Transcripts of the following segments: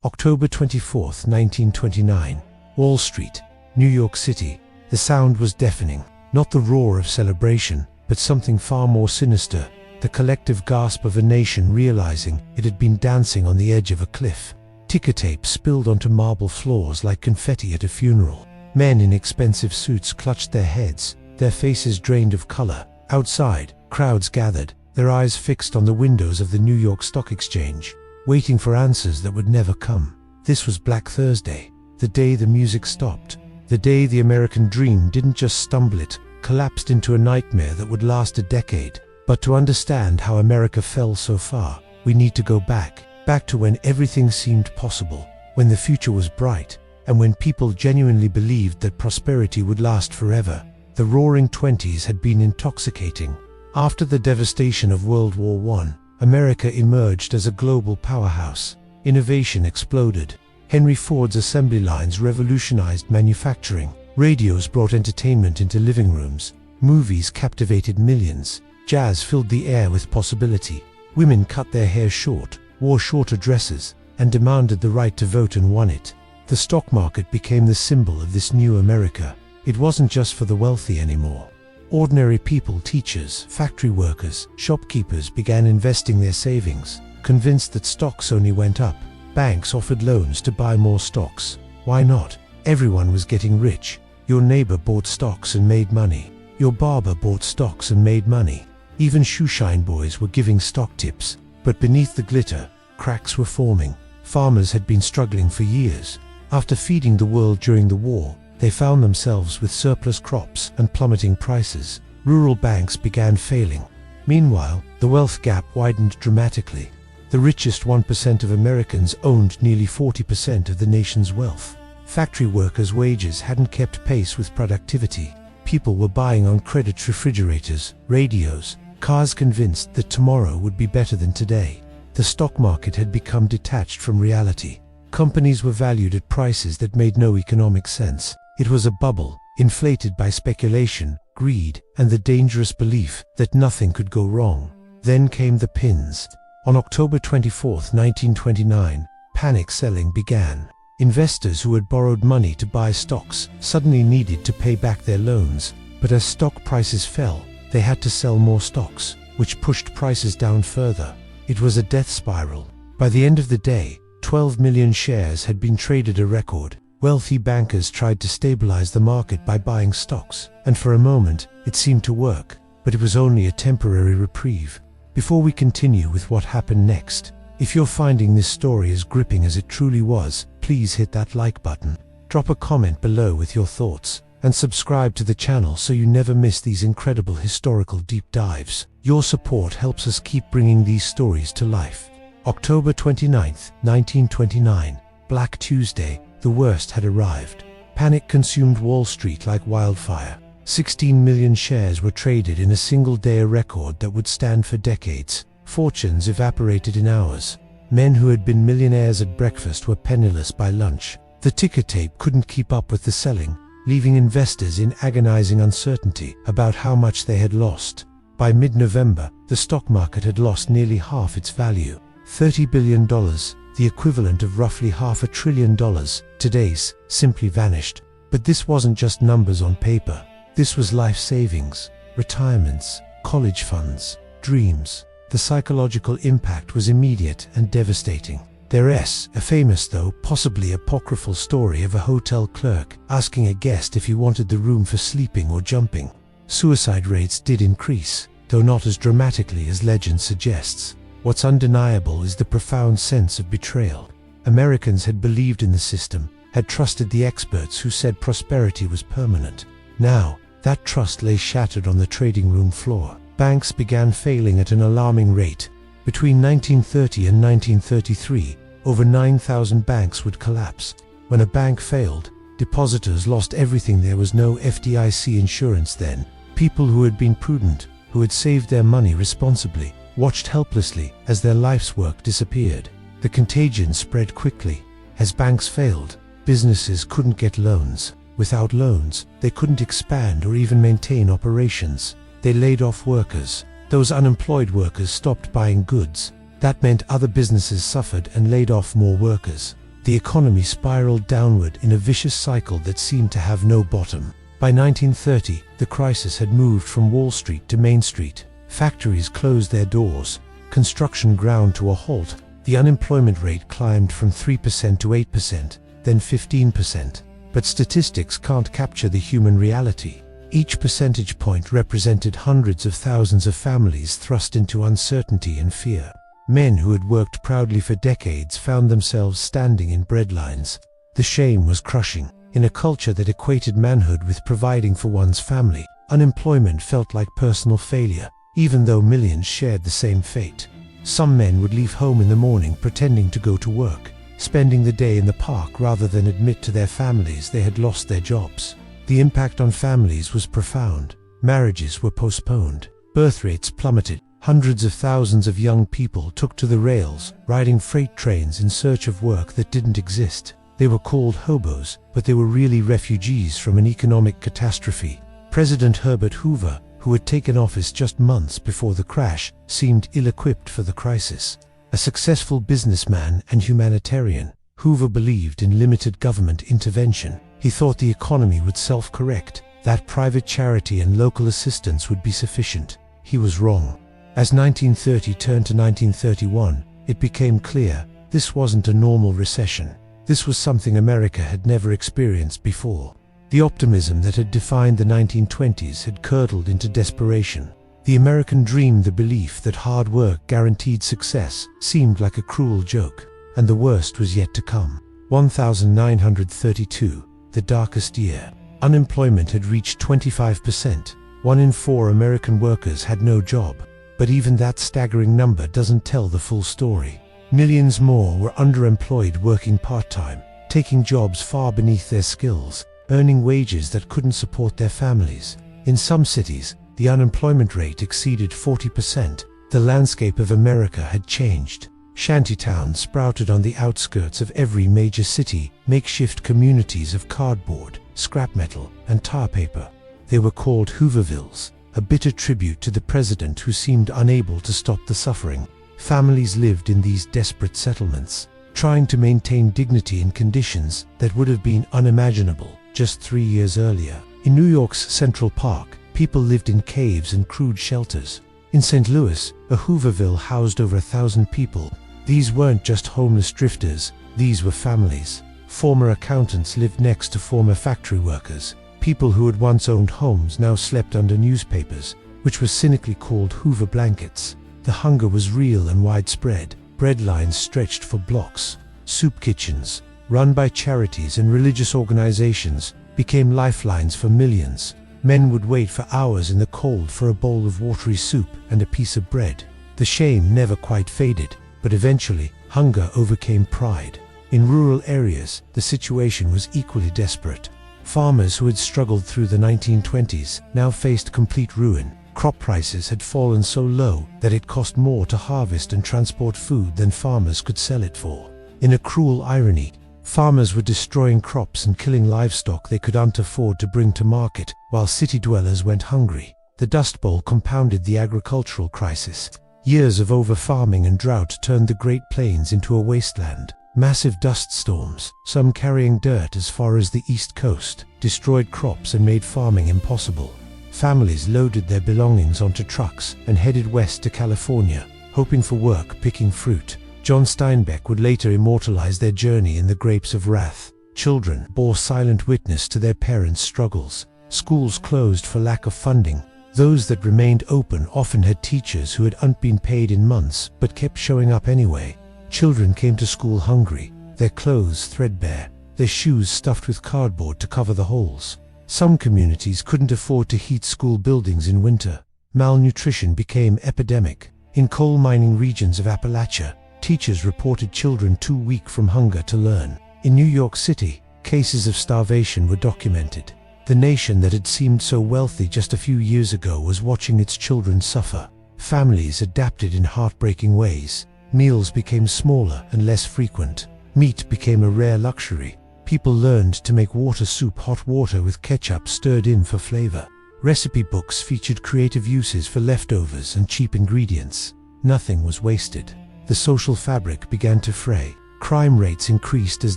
October 24, 1929. Wall Street, New York City. The sound was deafening. Not the roar of celebration, but something far more sinister. The collective gasp of a nation realizing it had been dancing on the edge of a cliff. Ticker tape spilled onto marble floors like confetti at a funeral. Men in expensive suits clutched their heads, their faces drained of color. Outside, crowds gathered, their eyes fixed on the windows of the New York Stock Exchange, waiting for answers that would never come. This was Black Thursday, the day the music stopped, the day the American dream didn't just stumble, it collapsed into a nightmare that would last a decade. But to understand how America fell so far, we need to go back to when everything seemed possible, when the future was bright, and when people genuinely believed that prosperity would last forever. The Roaring Twenties had been intoxicating. After the devastation of World War I, America emerged as a global powerhouse. Innovation exploded. Henry Ford's assembly lines revolutionized manufacturing. Radios brought entertainment into living rooms. Movies captivated millions. Jazz filled the air with possibility. Women cut their hair short, wore shorter dresses, and demanded the right to vote and won it. The stock market became the symbol of this new America. It wasn't just for the wealthy anymore. Ordinary people, teachers, factory workers, shopkeepers began investing their savings, convinced that stocks only went up. Banks offered loans to buy more stocks. Why not? Everyone was getting rich. Your neighbor bought stocks and made money. Your barber bought stocks and made money. Even shoeshine boys were giving stock tips. But beneath the glitter, cracks were forming. Farmers had been struggling for years. After feeding the world during the war, they found themselves with surplus crops and plummeting prices. Rural banks began failing. Meanwhile, the wealth gap widened dramatically. The richest 1% of Americans owned nearly 40% of the nation's wealth. Factory workers' wages hadn't kept pace with productivity. People were buying on credit refrigerators, radios, cars, convinced that tomorrow would be better than today. The stock market had become detached from reality. Companies were valued at prices that made no economic sense. It was a bubble, inflated by speculation, greed, and the dangerous belief that nothing could go wrong. Then came the pins. On October 24, 1929, panic selling began. Investors who had borrowed money to buy stocks suddenly needed to pay back their loans, but as stock prices fell, they had to sell more stocks, which pushed prices down further. It was a death spiral. By the end of the day, 12 million shares had been traded, a record. Wealthy bankers tried to stabilize the market by buying stocks, and for a moment, it seemed to work, but it was only a temporary reprieve. Before we continue with what happened next, if you're finding this story as gripping as it truly was, please hit that like button. Drop a comment below with your thoughts, and subscribe to the channel so you never miss these incredible historical deep dives. Your support helps us keep bringing these stories to life. October 29, 1929, Black Tuesday, the worst had arrived. Panic consumed Wall Street like wildfire. 16 million shares were traded in a single day, a record that would stand for decades. Fortunes evaporated in hours. Men who had been millionaires at breakfast were penniless by lunch. The ticker tape couldn't keep up with the selling, leaving investors in agonizing uncertainty about how much they had lost. By mid-November, the stock market had lost nearly half its value. $30 billion, the equivalent of roughly $500 billion, today's, simply vanished. But this wasn't just numbers on paper. This was life savings, retirements, college funds, dreams. The psychological impact was immediate and devastating. There's a famous, though possibly apocryphal, story of a hotel clerk asking a guest if he wanted the room for sleeping or jumping. Suicide rates did increase, though not as dramatically as legend suggests. What's undeniable is the profound sense of betrayal. Americans had believed in the system, had trusted the experts who said prosperity was permanent. Now, that trust lay shattered on the trading room floor. Banks began failing at an alarming rate. Between 1930 and 1933, over 9,000 banks would collapse. When a bank failed, depositors lost everything. There was no FDIC insurance then. People who had been prudent, who had saved their money responsibly, watched helplessly as their life's work disappeared. The contagion spread quickly. As banks failed, businesses couldn't get loans. Without loans, they couldn't expand or even maintain operations. They laid off workers. Those unemployed workers stopped buying goods. That meant other businesses suffered and laid off more workers. The economy spiraled downward in a vicious cycle that seemed to have no bottom. By 1930, the crisis had moved from Wall Street to Main Street. Factories closed their doors. Construction ground to a halt. The unemployment rate climbed from 3% to 8%, then 15%. But statistics can't capture the human reality. Each percentage point represented hundreds of thousands of families thrust into uncertainty and fear. Men who had worked proudly for decades found themselves standing in breadlines. The shame was crushing. In a culture that equated manhood with providing for one's family, unemployment felt like personal failure, even though millions shared the same fate. Some men would leave home in the morning pretending to go to work, spending the day in the park rather than admit to their families they had lost their jobs. The impact on families was profound. Marriages were postponed. Birth rates plummeted. Hundreds of thousands of young people took to the rails, riding freight trains in search of work that didn't exist. They were called hobos, but they were really refugees from an economic catastrophe. President Herbert Hoover, who had taken office just months before the crash, seemed ill-equipped for the crisis. A successful businessman and humanitarian, Hoover believed in limited government intervention. He thought the economy would self-correct, that private charity and local assistance would be sufficient. He was wrong. As 1930 turned to 1931, it became clear this wasn't a normal recession. This was something America had never experienced before. The optimism that had defined the 1920s had curdled into desperation. The American dream, the belief that hard work guaranteed success, seemed like a cruel joke. And the worst was yet to come. 1932, the darkest year. Unemployment had reached 25%. 1 in 4 American workers had no job. But even that staggering number doesn't tell the full story. Millions more were underemployed, working part-time, taking jobs far beneath their skills, earning wages that couldn't support their families. In some cities, the unemployment rate exceeded 40%. The landscape of America had changed. Shantytowns sprouted on the outskirts of every major city, makeshift communities of cardboard, scrap metal, and tar paper. They were called Hoovervilles, a bitter tribute to the president who seemed unable to stop the suffering. Families lived in these desperate settlements, trying to maintain dignity in conditions that would have been unimaginable just 3 years earlier. In New York's Central Park, people lived in caves and crude shelters. In St. Louis, a Hooverville housed over 1,000 people. These weren't just homeless drifters, these were families. Former accountants lived next to former factory workers. People who had once owned homes now slept under newspapers, which were cynically called Hoover blankets. The hunger was real and widespread. Bread lines stretched for blocks. Soup kitchens, run by charities and religious organizations, became lifelines for millions. Men would wait for hours in the cold for a bowl of watery soup and a piece of bread. The shame never quite faded, but eventually, hunger overcame pride. In rural areas, the situation was equally desperate. Farmers who had struggled through the 1920s now faced complete ruin. Crop prices had fallen so low that it cost more to harvest and transport food than farmers could sell it for. In a cruel irony, farmers were destroying crops and killing livestock they couldn't afford to bring to market, while city dwellers went hungry. The Dust Bowl compounded the agricultural crisis. Years of over-farming and drought turned the Great Plains into a wasteland. Massive dust storms, some carrying dirt as far as the East Coast, destroyed crops and made farming impossible. Families loaded their belongings onto trucks and headed west to California, hoping for work picking fruit. John Steinbeck would later immortalize their journey in The Grapes of Wrath. Children bore silent witness to their parents' struggles. Schools closed for lack of funding. Those that remained open often had teachers who hadn't been paid in months but kept showing up anyway. Children came to school hungry, their clothes threadbare, their shoes stuffed with cardboard to cover the holes. Some communities couldn't afford to heat school buildings in winter. Malnutrition became epidemic. In coal mining regions of Appalachia, teachers reported children too weak from hunger to learn. In New York City, cases of starvation were documented. The nation that had seemed so wealthy just a few years ago was watching its children suffer. Families adapted in heartbreaking ways. Meals became smaller and less frequent. Meat became a rare luxury. People learned to make water soup, hot water with ketchup stirred in for flavor. Recipe books featured creative uses for leftovers and cheap ingredients. Nothing was wasted. The social fabric began to fray. Crime rates increased as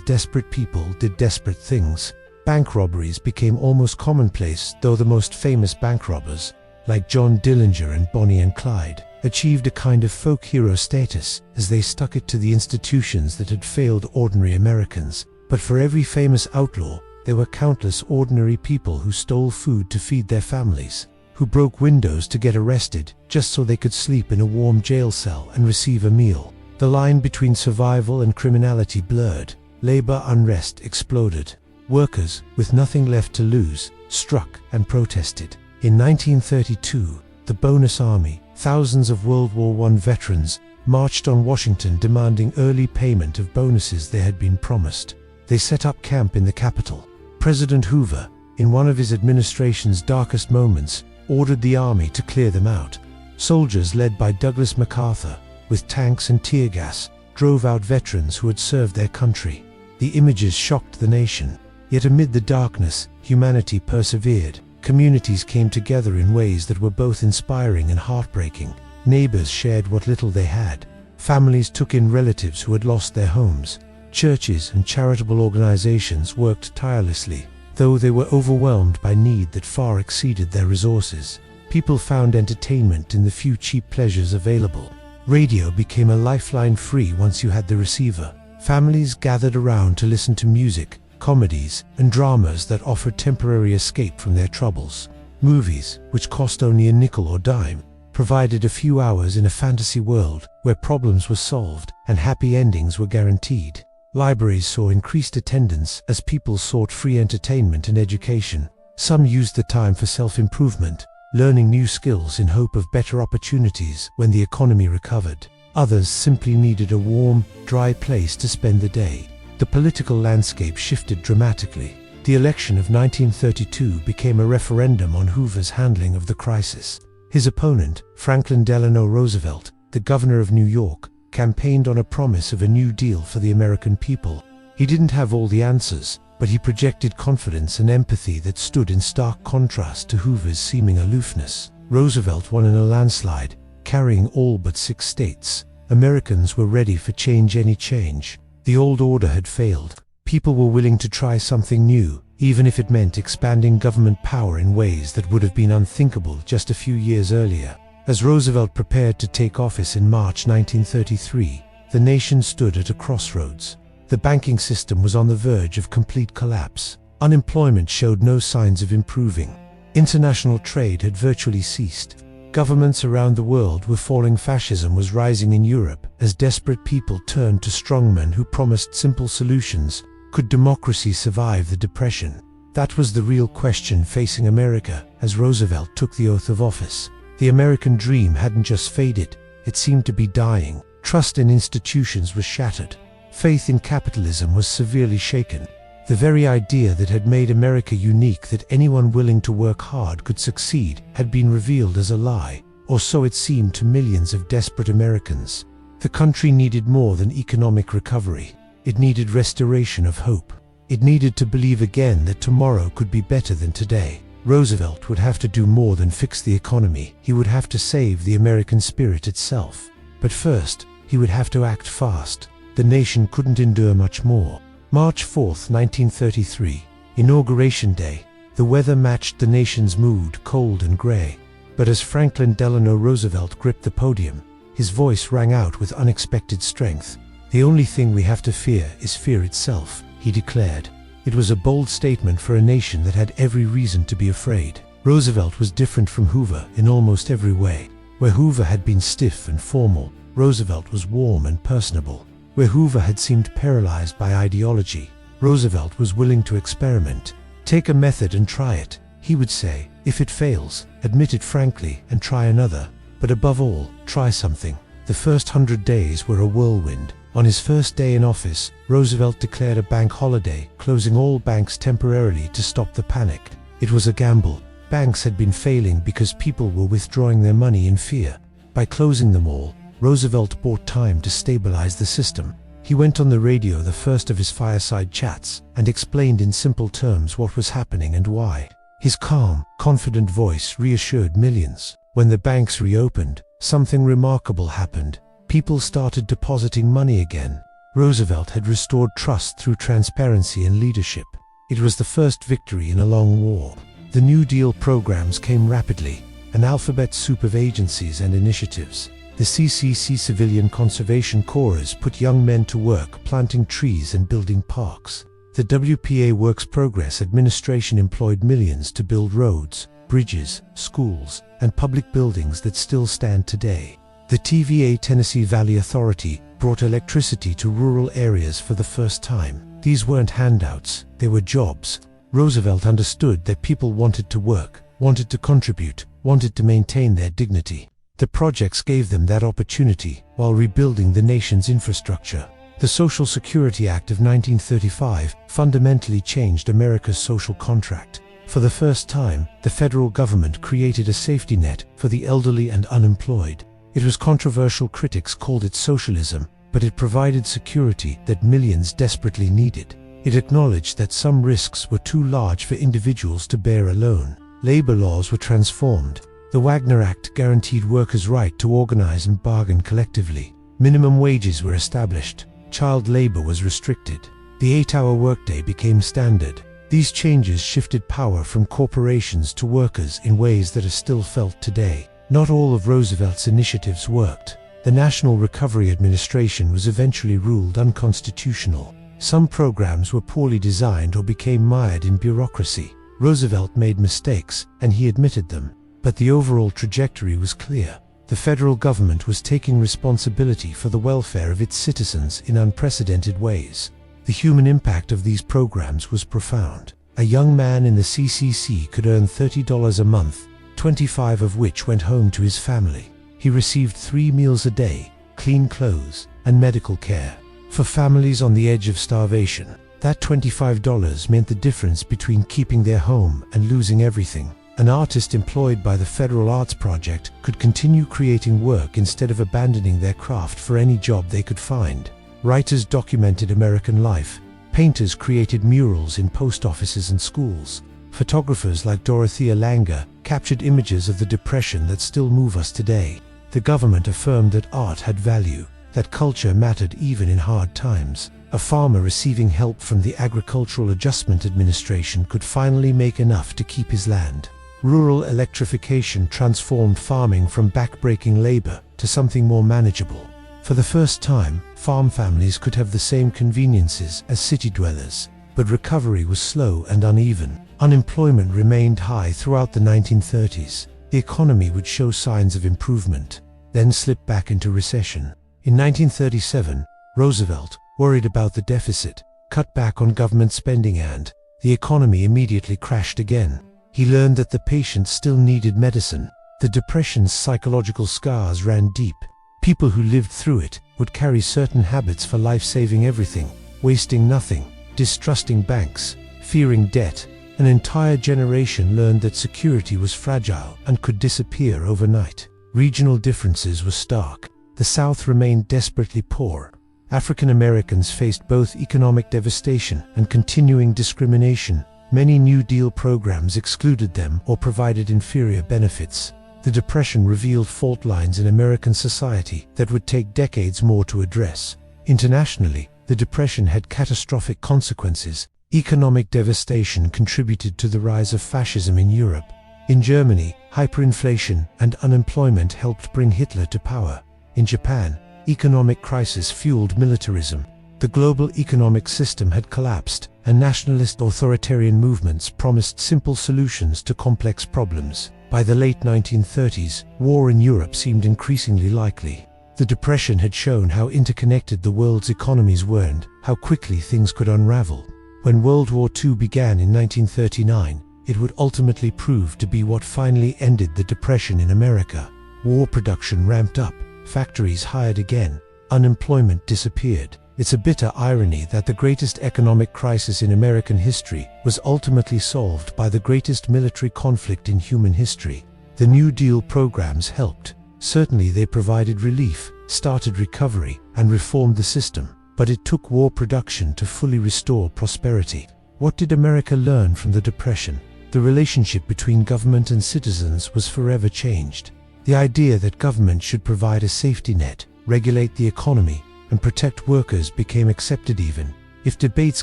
desperate people did desperate things. Bank robberies became almost commonplace, though the most famous bank robbers, like John Dillinger and Bonnie and Clyde, achieved a kind of folk hero status as they stuck it to the institutions that had failed ordinary Americans. But for every famous outlaw, there were countless ordinary people who stole food to feed their families, who broke windows to get arrested just so they could sleep in a warm jail cell and receive a meal. The line between survival and criminality blurred. Labor unrest exploded. Workers, with nothing left to lose, struck and protested. In 1932, the Bonus Army, thousands of World War I veterans, marched on Washington demanding early payment of bonuses they had been promised. They set up camp in the Capitol. President Hoover, in one of his administration's darkest moments, ordered the army to clear them out. Soldiers led by Douglas MacArthur, with tanks and tear gas, drove out veterans who had served their country. The images shocked the nation. Yet amid the darkness, humanity persevered. Communities came together in ways that were both inspiring and heartbreaking. Neighbors shared what little they had. Families took in relatives who had lost their homes. Churches and charitable organizations worked tirelessly. Though they were overwhelmed by need that far exceeded their resources, people found entertainment in the few cheap pleasures available. Radio became a lifeline free once you had the receiver. Families gathered around to listen to music, comedies, and dramas that offered temporary escape from their troubles. Movies, which cost only a nickel or dime, provided a few hours in a fantasy world where problems were solved and happy endings were guaranteed. Libraries saw increased attendance as people sought free entertainment and education. Some used the time for self-improvement, learning new skills in hope of better opportunities when the economy recovered. Others simply needed a warm, dry place to spend the day. The political landscape shifted dramatically. The election of 1932 became a referendum on Hoover's handling of the crisis. His opponent, Franklin Delano Roosevelt, the governor of New York, campaigned on a promise of a New Deal for the American people. He didn't have all the answers, but he projected confidence and empathy that stood in stark contrast to Hoover's seeming aloofness. Roosevelt won in a landslide, carrying all but 6 states. Americans were ready for any change. The old order had failed. People were willing to try something new, even if it meant expanding government power in ways that would have been unthinkable just a few years earlier. As Roosevelt prepared to take office in March 1933, the nation stood at a crossroads. The banking system was on the verge of complete collapse. Unemployment showed no signs of improving. International trade had virtually ceased. Governments around the world were falling. Fascism was rising in Europe as desperate people turned to strongmen who promised simple solutions. Could democracy survive the Depression? That was the real question facing America as Roosevelt took the oath of office. The American dream hadn't just faded, it seemed to be dying. Trust in institutions was shattered. Faith in capitalism was severely shaken. The very idea that had made America unique, that anyone willing to work hard could succeed, had been revealed as a lie, or so it seemed to millions of desperate Americans. The country needed more than economic recovery. It needed restoration of hope. It needed to believe again that tomorrow could be better than today. Roosevelt would have to do more than fix the economy. He would have to save the American spirit itself. But first, he would have to act fast. The nation couldn't endure much more. March 4, 1933, Inauguration Day. The weather matched the nation's mood, cold and grey. But as Franklin Delano Roosevelt gripped the podium, his voice rang out with unexpected strength. "The only thing we have to fear is fear itself," he declared. It was a bold statement for a nation that had every reason to be afraid. Roosevelt was different from Hoover in almost every way. Where Hoover had been stiff and formal, Roosevelt was warm and personable. Where Hoover had seemed paralyzed by ideology, Roosevelt was willing to experiment. "Take a method and try it," he would say. "If it fails, admit it frankly and try another. But above all, try something." The first 100 days were a whirlwind. On his first day in office, Roosevelt declared a bank holiday, closing all banks temporarily to stop the panic. It was a gamble. Banks had been failing because people were withdrawing their money in fear. By closing them all, Roosevelt bought time to stabilize the system. He went on the radio, the first of his fireside chats, and explained in simple terms what was happening and why. His calm, confident voice reassured millions. When the banks reopened, something remarkable happened. People started depositing money again. Roosevelt had restored trust through transparency and leadership. It was the first victory in a long war. The New Deal programs came rapidly, an alphabet soup of agencies and initiatives. The CCC Civilian Conservation Corps put young men to work planting trees and building parks. The WPA Works Progress Administration employed millions to build roads, bridges, schools, and public buildings that still stand today. The TVA Tennessee Valley Authority brought electricity to rural areas for the first time. These weren't handouts, they were jobs. Roosevelt understood that people wanted to work, wanted to contribute, wanted to maintain their dignity. The projects gave them that opportunity while rebuilding the nation's infrastructure. The Social Security Act of 1935 fundamentally changed America's social contract. For the first time, the federal government created a safety net for the elderly and unemployed. It was controversial. Critics called it socialism, but it provided security that millions desperately needed. It acknowledged that some risks were too large for individuals to bear alone. Labor laws were transformed. The Wagner Act guaranteed workers' right to organize and bargain collectively. Minimum wages were established. Child labor was restricted. The 8-hour workday became standard. These changes shifted power from corporations to workers in ways that are still felt today. Not all of Roosevelt's initiatives worked. The National Recovery Administration was eventually ruled unconstitutional. Some programs were poorly designed or became mired in bureaucracy. Roosevelt made mistakes, and he admitted them. But the overall trajectory was clear. The federal government was taking responsibility for the welfare of its citizens in unprecedented ways. The human impact of these programs was profound. A young man in the CCC could earn $30 a month, 25 of which went home to his family. He received 3 meals a day, clean clothes, and medical care. For families on the edge of starvation, that $25 meant the difference between keeping their home and losing everything. An artist employed by the Federal Arts Project could continue creating work instead of abandoning their craft for any job they could find. Writers documented American life. Painters created murals in post offices and schools. Photographers like Dorothea Lange captured images of the Depression that still move us today. The government affirmed that art had value, that culture mattered even in hard times. A farmer receiving help from the Agricultural Adjustment Administration could finally make enough to keep his land. Rural electrification transformed farming from backbreaking labor to something more manageable. For the first time, farm families could have the same conveniences as city dwellers. But recovery was slow and uneven. Unemployment remained high throughout the 1930s. The economy would show signs of improvement, then slip back into recession. In 1937, Roosevelt, worried about the deficit, cut back on government spending and the economy immediately crashed again. He learned that the patient still needed medicine. The Depression's psychological scars ran deep. People who lived through it would carry certain habits for life: saving everything, wasting nothing, distrusting banks, fearing debt. An entire generation learned that security was fragile and could disappear overnight. Regional differences were stark. The South remained desperately poor. African Americans faced both economic devastation and continuing discrimination. Many New Deal programs excluded them or provided inferior benefits. The Depression revealed fault lines in American society that would take decades more to address. Internationally, the Depression had catastrophic consequences. Economic devastation contributed to the rise of fascism in Europe. In Germany, hyperinflation and unemployment helped bring Hitler to power. In Japan, economic crisis fueled militarism. The global economic system had collapsed, and nationalist authoritarian movements promised simple solutions to complex problems. By the late 1930s, war in Europe seemed increasingly likely. The Depression had shown how interconnected the world's economies were and how quickly things could unravel. When World War II began in 1939, it would ultimately prove to be what finally ended the Depression in America. War production ramped up, factories hired again, unemployment disappeared. It's a bitter irony that the greatest economic crisis in American history was ultimately solved by the greatest military conflict in human history. The New Deal programs helped. Certainly they provided relief, started recovery, and reformed the system. But it took war production to fully restore prosperity. What did America learn from the Depression? The relationship between government and citizens was forever changed. The idea that government should provide a safety net, regulate the economy, and protect workers became accepted even if debates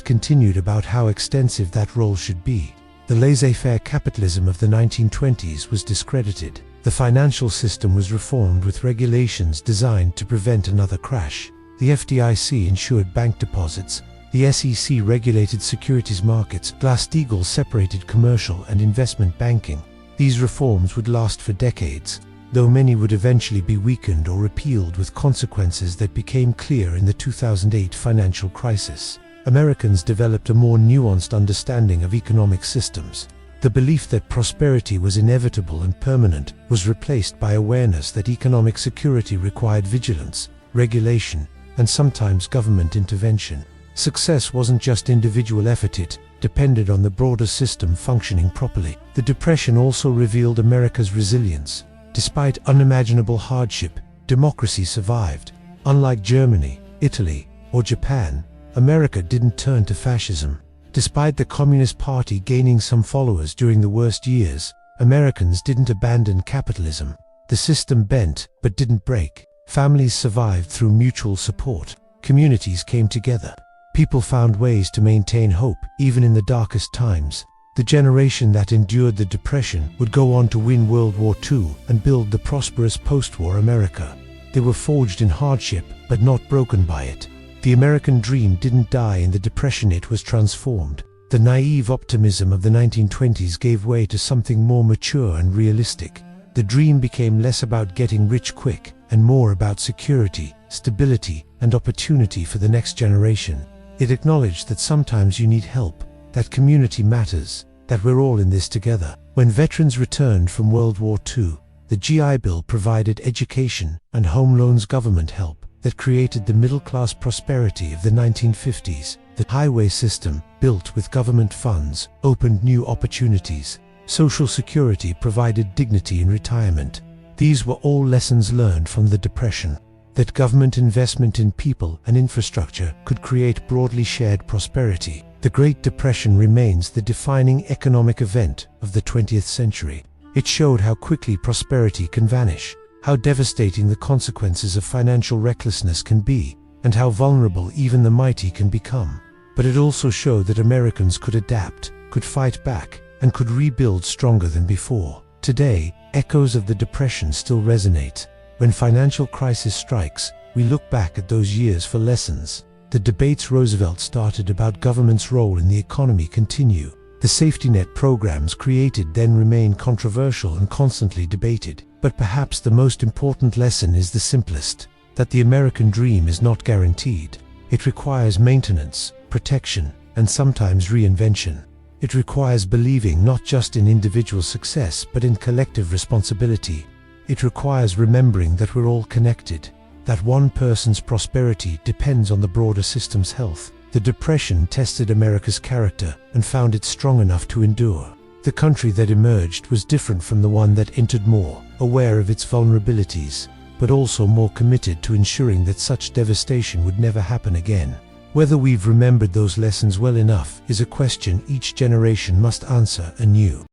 continued about how extensive that role should be. The laissez-faire capitalism of the 1920s was discredited. The financial system was reformed with regulations designed to prevent another crash. The FDIC ensured bank deposits. The SEC regulated securities markets. Glass-Steagall separated commercial and investment banking. These reforms would last for decades, though many would eventually be weakened or repealed with consequences that became clear in the 2008 financial crisis. Americans developed a more nuanced understanding of economic systems. The belief that prosperity was inevitable and permanent was replaced by awareness that economic security required vigilance, regulation, and sometimes government intervention. Success wasn't just individual effort, it depended on the broader system functioning properly. The Depression also revealed America's resilience. Despite unimaginable hardship, democracy survived. Unlike Germany, Italy, or Japan, America didn't turn to fascism. Despite the Communist Party gaining some followers during the worst years, Americans didn't abandon capitalism. The system bent, but didn't break. Families survived through mutual support. Communities came together. People found ways to maintain hope, even in the darkest times. The generation that endured the Depression would go on to win World War II and build the prosperous post-war America. They were forged in hardship, but not broken by it. The American dream didn't die in the Depression, it was transformed. The naive optimism of the 1920s gave way to something more mature and realistic. The dream became less about getting rich quick and more about security, stability, and opportunity for the next generation. It acknowledged that sometimes you need help, that community matters, that we're all in this together. When veterans returned from World War II, the GI Bill provided education and home loans, government help that created the middle-class prosperity of the 1950s. The highway system, built with government funds, opened new opportunities. Social security provided dignity in retirement. These were all lessons learned from the Depression. That government investment in people and infrastructure could create broadly shared prosperity. The Great Depression remains the defining economic event of the 20th century. It showed how quickly prosperity can vanish, how devastating the consequences of financial recklessness can be, and how vulnerable even the mighty can become. But it also showed that Americans could adapt, could fight back, and could rebuild stronger than before. Today, echoes of the Depression still resonate. When financial crisis strikes, we look back at those years for lessons. The debates Roosevelt started about government's role in the economy continue. The safety net programs created then remain controversial and constantly debated. But perhaps the most important lesson is the simplest, that the American dream is not guaranteed. It requires maintenance, protection, and sometimes reinvention. It requires believing not just in individual success but in collective responsibility. It requires remembering that we're all connected, that one person's prosperity depends on the broader system's health. The Depression tested America's character and found it strong enough to endure. The country that emerged was different from the one that entered, more aware of its vulnerabilities, but also more committed to ensuring that such devastation would never happen again. Whether we've remembered those lessons well enough is a question each generation must answer anew.